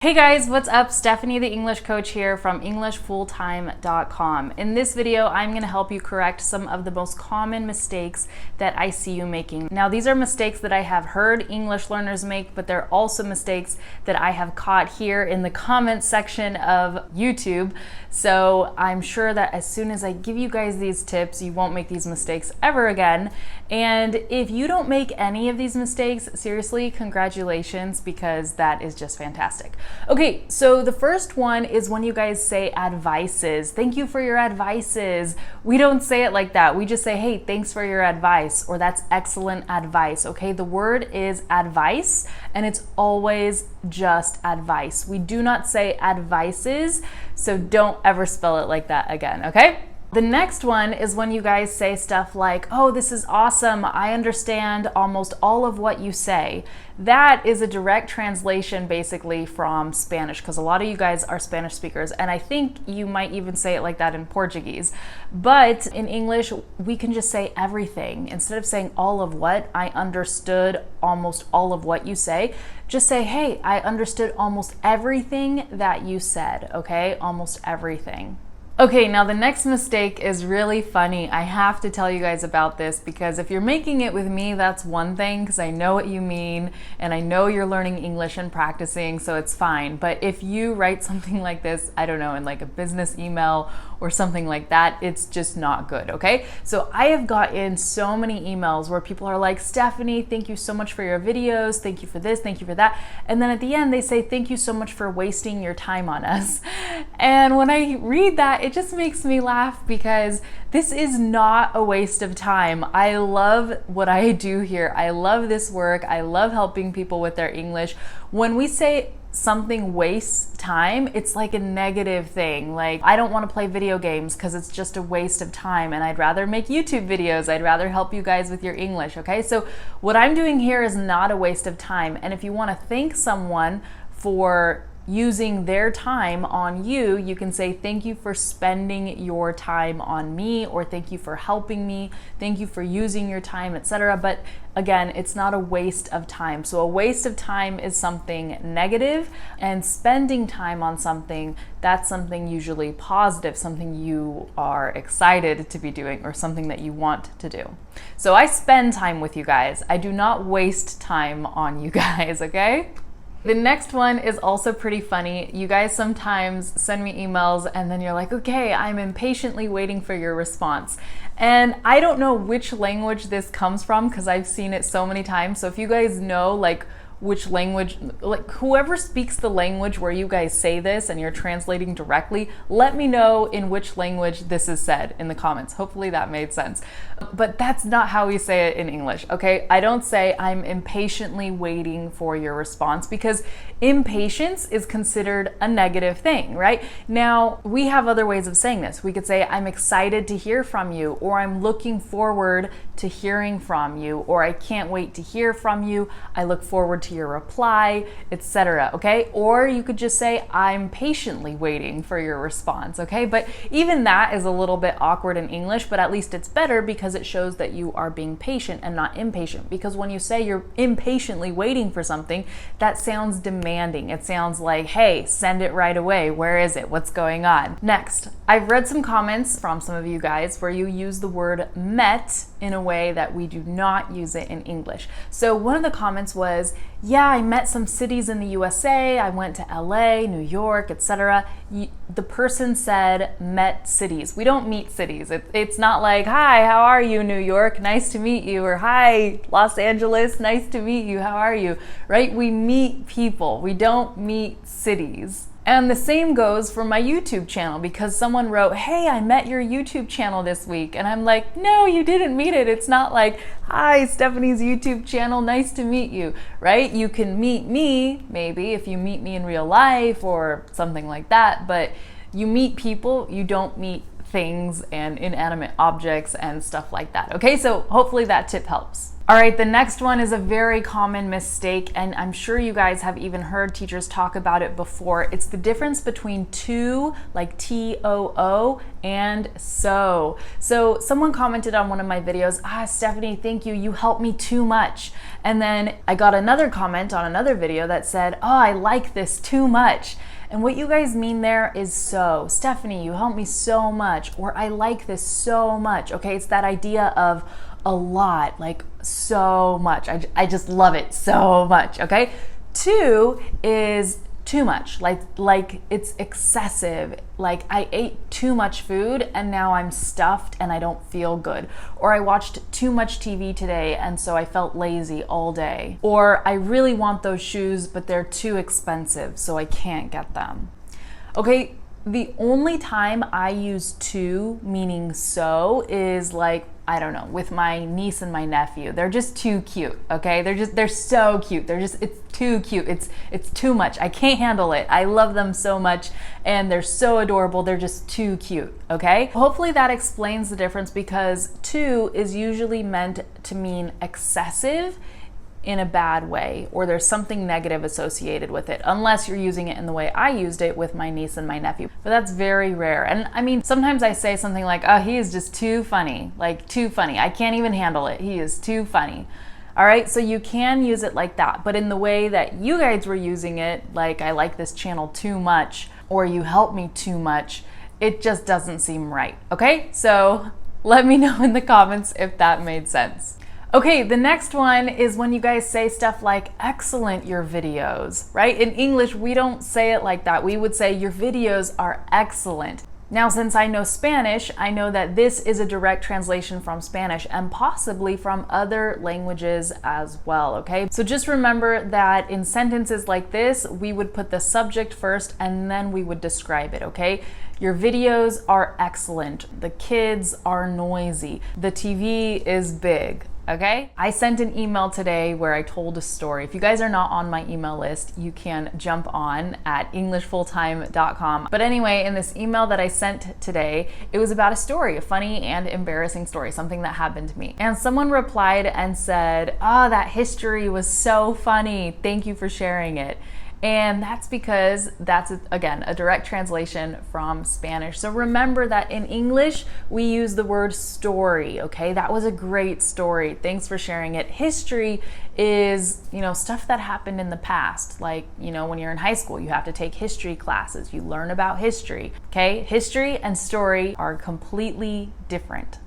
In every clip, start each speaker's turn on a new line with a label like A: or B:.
A: Hey guys, what's up? Stephanie, the English coach here from EnglishFulltime.com. In this video, I'm going to help you correct some of the most common mistakes that I see you making. Now, these are mistakes that I have heard English learners make, but they're also mistakes that I have caught here in the comments section of YouTube. So I'm sure that as soon as I give you guys these tips, you won't make these mistakes ever again. And if you don't make any of these mistakes, seriously, congratulations, because that is just fantastic. Okay, so the first one is when you guys say advices. Thank you for your advices. We don't say it like that. We just say, hey, thanks for your advice, or that's excellent advice, okay? The word is advice, and it's always just advice. We do not say advices, so don't ever spell it like that again, okay? The next one is when you guys say stuff like, oh, this is awesome. I understand almost all of what you say. That is a direct translation basically from Spanish, because a lot of you guys are Spanish speakers, and I think you might even say it like that in Portuguese. But in English, we can just say everything. Instead of saying all of what, I understood almost all of what you say, just say, hey, I understood almost everything that you said, okay? Almost everything. Okay, now the next mistake is really funny. I have to tell you guys about this because if you're making it with me, that's one thing because I know what you mean and I know you're learning English and practicing, so it's fine. But if you write something like this, I don't know, in like a business email or something like that, it's just not good, okay? So I have gotten so many emails where people are like, Stephanie, thank you so much for your videos. Thank you for this, thank you for that. And then at the end, they say, thank you so much for wasting your time on us. And when I read that, it just makes me laugh because this is not a waste of time. I love what I do here. I love this work. I love helping people with their English. When we say something wastes time, it's like a negative thing. Like, I don't want to play video games because it's just a waste of time and I'd rather make YouTube videos. I'd rather help you guys with your English, okay? So what I'm doing here is not a waste of time. And if you want to thank someone for using their time on you, you can say, thank you for spending your time on me, or thank you for helping me, thank you for using your time, etc. But again, it's not a waste of time. So a waste of time is something negative, and spending time on something, that's something usually positive, something you are excited to be doing or something that you want to do. So I spend time with you guys. I do not waste time on you guys, okay? The next one is also pretty funny. You guys sometimes send me emails and then you're like, okay, I'm impatiently waiting for your response. And I don't know which language this comes from because I've seen it so many times. So if you guys know like which language, like whoever speaks the language where you guys say this and you're translating directly, let me know in which language this is said in the comments. Hopefully that made sense. But that's not how we say it in English, okay? I don't say I'm impatiently waiting for your response because impatience is considered a negative thing, right? Now, we have other ways of saying this. We could say I'm excited to hear from you, or I'm looking forward to hearing from you, or I can't wait to hear from you, I look forward to your reply, etc. Okay? Or you could just say I'm patiently waiting for your response, okay? But even that is a little bit awkward in English, but at least it's better because it shows that you are being patient and not impatient. Because when you say you're impatiently waiting for something, that sounds demanding. It sounds like, hey, send it right away. Where is it? What's going on? Next, I've read some comments from some of you guys where you use the word met in a way that we do not use it in English. So one of the comments was, yeah, I met some cities in the USA. I went to LA, New York, etc. The person said met cities. We don't meet cities. It's not like, hi, how are you, New York? Nice to meet you. Or hi, Los Angeles. Nice to meet you. How are you? Right? We meet people. We don't meet cities. And the same goes for my YouTube channel because someone wrote, hey, I met your YouTube channel this week. And I'm like, no, you didn't meet it. It's not like, hi, Stephanie's YouTube channel, nice to meet you, right? You can meet me, maybe, if you meet me in real life or something like that, but you meet people, you don't meet things and inanimate objects and stuff like that. Okay, so hopefully that tip helps. All right, the next one is a very common mistake, and I'm sure you guys have even heard teachers talk about it before. It's the difference between too, like T-O-O, and so. So someone commented on one of my videos, Stephanie, thank you, you helped me too much. And then I got another comment on another video that said, I like this too much. And what you guys mean there is so. Stephanie, you helped me so much, or I like this so much, okay? It's that idea of a lot, like so much. I just love it so much, okay? Too is too much, like it's excessive. Like I ate too much food and now I'm stuffed and I don't feel good. Or I watched too much TV today and so I felt lazy all day. Or I really want those shoes but they're too expensive so I can't get them. Okay, the only time I use too, meaning so, is like, I don't know, with my niece and my nephew. They're just too cute, okay? They're so cute. It's too cute. It's too much. I can't handle it. I love them so much and they're so adorable. They're just too cute, okay? Hopefully that explains the difference, because too is usually meant to mean excessive in a bad way, or there's something negative associated with it, unless you're using it in the way I used it with my niece and my nephew. But that's very rare. And I mean, sometimes I say something like, he is just too funny, like too funny. I can't even handle it. He is too funny. All right, so you can use it like that, but in the way that you guys were using it, like I like this channel too much, or you help me too much, it just doesn't seem right, okay? So let me know in the comments if that made sense. Okay, the next one is when you guys say stuff like, excellent, your videos, right? In English, we don't say it like that. We would say, your videos are excellent. Now, since I know Spanish, I know that this is a direct translation from Spanish and possibly from other languages as well, okay? So just remember that in sentences like this, we would put the subject first and then we would describe it, okay? Your videos are excellent. The kids are noisy. The TV is big. Okay? I sent an email today where I told a story. If you guys are not on my email list, you can jump on at englishfulltime.com. But anyway, in this email that I sent today, it was about a story, a funny and embarrassing story, something that happened to me. And someone replied and said, that history was so funny. Thank you for sharing it. And that's because that's, again, a direct translation from Spanish. So remember that in English, we use the word story, okay? That was a great story. Thanks for sharing it. History is, stuff that happened in the past. Like, when you're in high school, you have to take history classes. You learn about history, okay? History and story are completely different.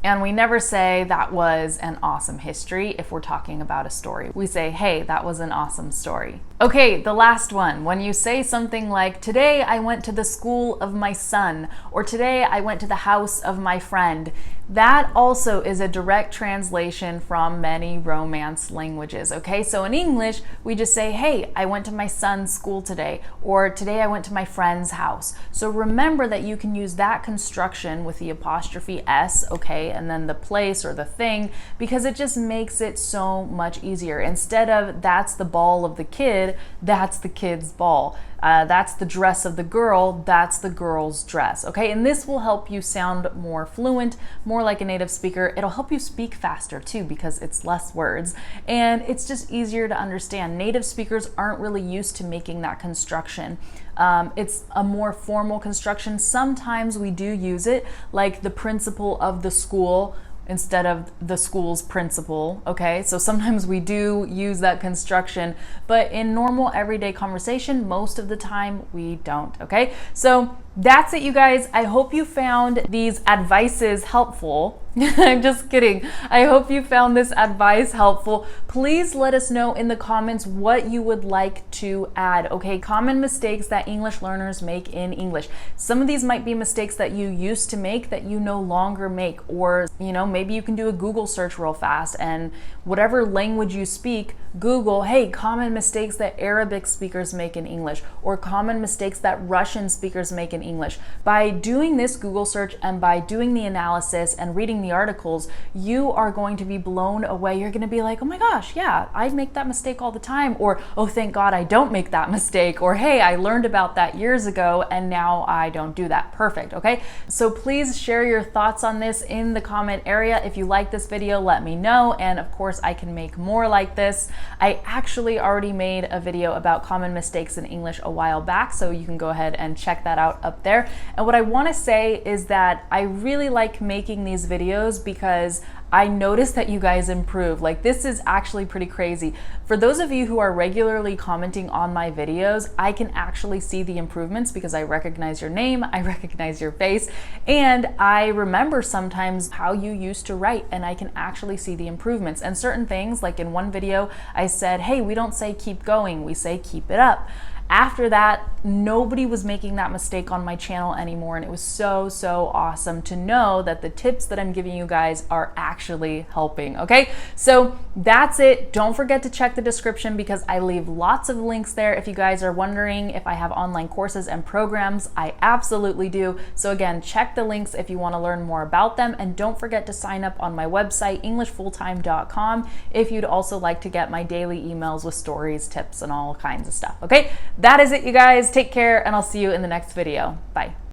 A: And we never say that was an awesome history if we're talking about a story. We say, hey, that was an awesome story. Okay, the last one. When you say something like, today I went to the school of my son, or today I went to the house of my friend, that also is a direct translation from many Romance languages, okay? So in English, we just say, hey, I went to my son's school today, or today I went to my friend's house. So remember that you can use that construction with the apostrophe S, okay, and then the place or the thing, because it just makes it so much easier. Instead of that's the ball of the kid, that's the kid's ball. That's the dress of the girl, that's the girl's dress, okay? And this will help you sound more fluent, more like a native speaker. It'll help you speak faster too, because it's less words and it's just easier to understand. Native speakers aren't really used to making that construction. It's a more formal construction. Sometimes we do use it, like the principal of the school instead of the school's principal, okay? So sometimes we do use that construction, but in normal everyday conversation, most of the time we don't, okay? So that's it, you guys. I hope you found these advices helpful. I'm just kidding. I hope you found this advice helpful. Please let us know in the comments what you would like to add, okay? Common mistakes that English learners make in English. Some of these might be mistakes that you used to make that you no longer make, or, maybe you can do a Google search real fast and whatever language you speak, Google, hey, common mistakes that Arabic speakers make in English, or common mistakes that Russian speakers make in in English. By doing this Google search and by doing the analysis and reading the articles, you are going to be blown away. You're going to be like, oh my gosh, yeah, I make that mistake all the time. Or, oh, thank God I don't make that mistake. Or, hey, I learned about that years ago and now I don't do that. Perfect, okay? So please share your thoughts on this in the comment area. If you like this video, let me know. And of course, I can make more like this. I actually already made a video about common mistakes in English a while back, so you can go ahead and check that out up there. And what I want to say is that I really like making these videos because I noticed that you guys improve. Like, this is actually pretty crazy. For those of you who are regularly commenting on my videos, I can actually see the improvements because I recognize your name, I recognize your face, and I remember sometimes how you used to write, and I can actually see the improvements. And certain things, like in one video, I said, hey, we don't say keep going, we say keep it up. After that, nobody was making that mistake on my channel anymore, and it was so awesome to know that the tips that I'm giving you guys are actually helping, okay? So that's it. Don't forget to check the description because I leave lots of links there. If you guys are wondering if I have online courses and programs, I absolutely do. So again, check the links if you want to learn more about them, and don't forget to sign up on my website, englishfulltime.com, if you'd also like to get my daily emails with stories, tips, and all kinds of stuff, okay? That is it, you guys. Take care, and I'll see you in the next video. Bye.